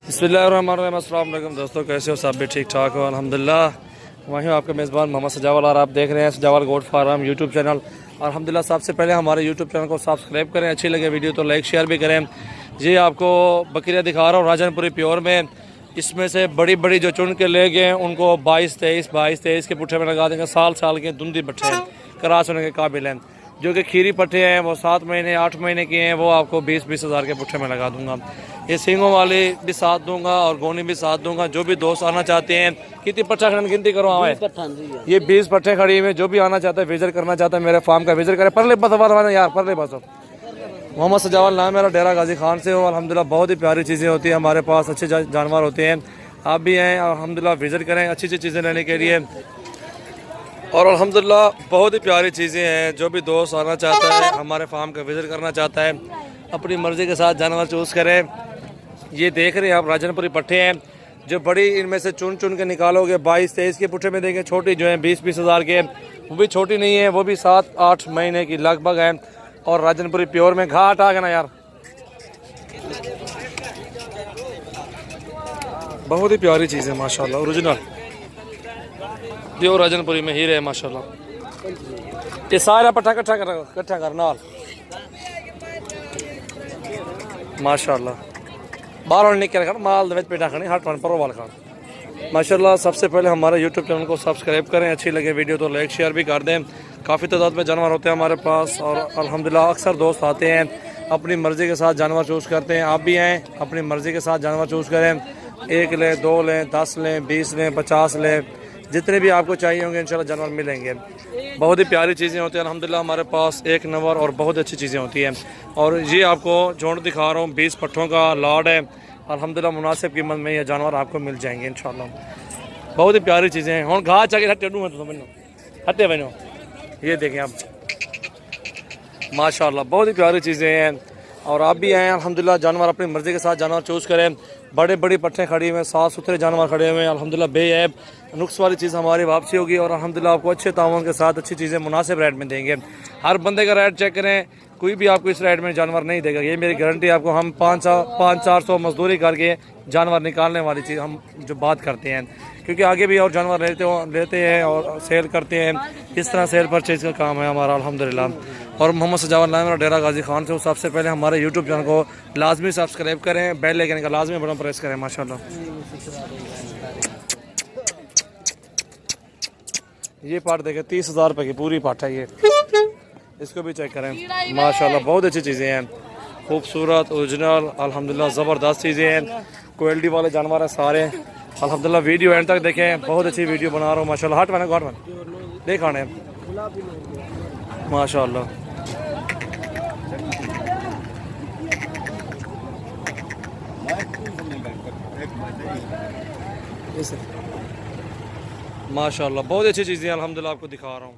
बिस्मिल्लाहिर्रहमानिर्रहीम। अस्सलाम वालेकुम दोस्तों, कैसे हो? सब भी ठीक ठाक हो अल्हम्दुलिल्लाह। वहीं आपका मेज़बान मोहम्मद सजावल और आप देख रहे हैं सजावल गोट फार्म यूट्यूब चैनल। अल्हम्दुलिल्लाह सबसे पहले हमारे यूट्यूब चैनल को सब्सक्राइब करें, अच्छी लगे वीडियो तो लाइक शेयर भी करें। जी आपको बकरियाँ दिखा रहा हूँ राजनपुरी प्योर में। इसमें से बड़ी बड़ी जो चुन के ले गए उनको 22-23 के पुट्ठे में लगा देंगे। साल साल के धुंधी पट्ठे हैं, क्रास होने के काबिल हैं। जो कि खीरी पट्ठे हैं वो 7 महीने 8 महीने के हैं, वो आपको 20-20 हज़ार के पुट्ठे में लगा दूंगा। ये सींगों वाली भी साथ दूंगा और गोनी भी साथ दूंगा। जो भी दोस्त आना चाहते हैं, कितनी पट्ठा गिनती करो हमें, ये 20 पट्ठे खड़ी हुई। जो भी आना चाहता है, विजिट करना चाहता है मेरे फार्म का विजिट करे। परले बस यार, परले बस। मोहम्मद सजावल नाम मेरा, डेरा गाजी खान से हो। अल्हम्दुलिल्लाह बहुत ही प्यारी चीज़ें होती हैं हमारे पास, अच्छे जानवर होते हैं। आप भी हैं अल्हम्दुलिल्लाह, विजिट करें अच्छी अच्छी चीज़ें लेने के लिए। और अल्हम्दुलिल्लाह बहुत ही प्यारी चीज़ें हैं। जो भी दोस्त आना चाहता है, हमारे फार्म का विजिट करना चाहता है, अपनी मर्ज़ी के साथ जानवर चूज़ करें। ये देख रहे हैं आप राजनपुरी पट्ठे हैं। जो बड़ी इनमें से चुन के निकालोगे 22-23 के पुट्ठे में देंगे। छोटी जो है 20-20 हज़ार के, वो भी छोटी नहीं है, वो भी 7-8 महीने की लगभग है। और राजनपुरी प्योर में घाट आ गया ना यार, बहुत ही प्यारी चीज़ है माशाल्लाह। ओरिजिनल जो राजनपुरी में हीरे है माशाल्लाह। ये सारा पट्ठा इकट्ठा कर नाल माशाल्लाह। बाहर निकल कर माल पेटा खानी हट पर वाल खान माशाल्लाह। सबसे पहले हमारे यूट्यूब चैनल को सब्सक्राइब करें, अच्छी लगे वीडियो तो लाइक शेयर भी कर दें। काफ़ी तादाद में जानवर होते हैं हमारे पास और अल्हम्दुलिल्लाह अक्सर दोस्त आते हैं, अपनी मर्ज़ी के साथ जानवर चूज़ करते हैं। आप भी आएँ, अपनी मर्ज़ी के साथ जानवर चूज़ करें। 1 लें, 2 लें, 10 लें, 20 लें, 50 लें, जितने भी आपको चाहिए होंगे इंशाल्लाह जानवर मिलेंगे। बहुत ही प्यारी चीज़ें होती हैं अल्हम्दुलिल्लाह हमारे पास, एक नंबर और बहुत अच्छी चीज़ें होती हैं। और ये आपको झुंड दिखा रहा हूँ, 20 पट्ठों का लॉट है अल्हम्दुलिल्लाह। मुनासिब कीमत में ये जानवर आपको मिल जाएंगे इंशाल्लाह। बहुत ही प्यारी चीज़ें हैं। और घास आगे हटे हटे बनो, ये देखें आप माशाल्लाह बहुत ही प्यारी चीज़ें हैं। और आप भी आएँ अल्हम्दुलिल्लाह, जानवर अपनी मर्ज़ी के साथ जानवर चूज़ करें। बड़े बड़ी पट्ठे खड़ी हुए हैं, साफ़ सुथरे जानवर खड़े हुए हैं अल्हम्दुलिल्लाह। बेऐब नुक्स वाली चीज़ हमारी वापसी होगी और अल्हम्दुलिल्लाह आपको अच्छे तावन के साथ अच्छी चीज़ें मुनासिब रेट में देंगे। हर बंदे का रेट चेक करें, कोई भी आपको इस रेट में जानवर नहीं देगा, ये मेरी गारंटी आपको। हम 500-400 मजदूरी करके जानवर निकालने वाली चीज़ हम जो बात करते हैं, क्योंकि आगे भी और जानवर लेते हैं और सेल करते हैं। इस तरह सेल परचेज का काम है हमारा अल्हम्दुलिल्लाह। और मोहम्मद सजावल नाम मेरा, डेरा गाजी खान से हो। सबसे पहले हमारे यूट्यूब चैनल को लाजमी सब्सक्राइब करें, बेल आइकन का लाजमी बटन प्रेस करें माशाल्लाह। ये पाट देखें, 30 हज़ार रुपये की पूरी पाट है ये, इसको भी चेक करें माशाल्लाह। बहुत अच्छी चीज़ें हैं, खूबसूरत ओरिजिनल अल्हम्दुलिल्लाह ज़बरदस्त चीज़ें हैं। क्वालिटी वाले जानवर हैं सारे अल्हम्दुलिल्लाह। वीडियो एंड तक देखें, बहुत अच्छी वीडियो बना रहा हूँ माशाल्लाह। हट मैंने घाट देखाने माशाल्लाह। माशाल्लाह बहुत अच्छी चीज़ें अल्हम्दुलिल्लाह आपको दिखा रहा हूँ।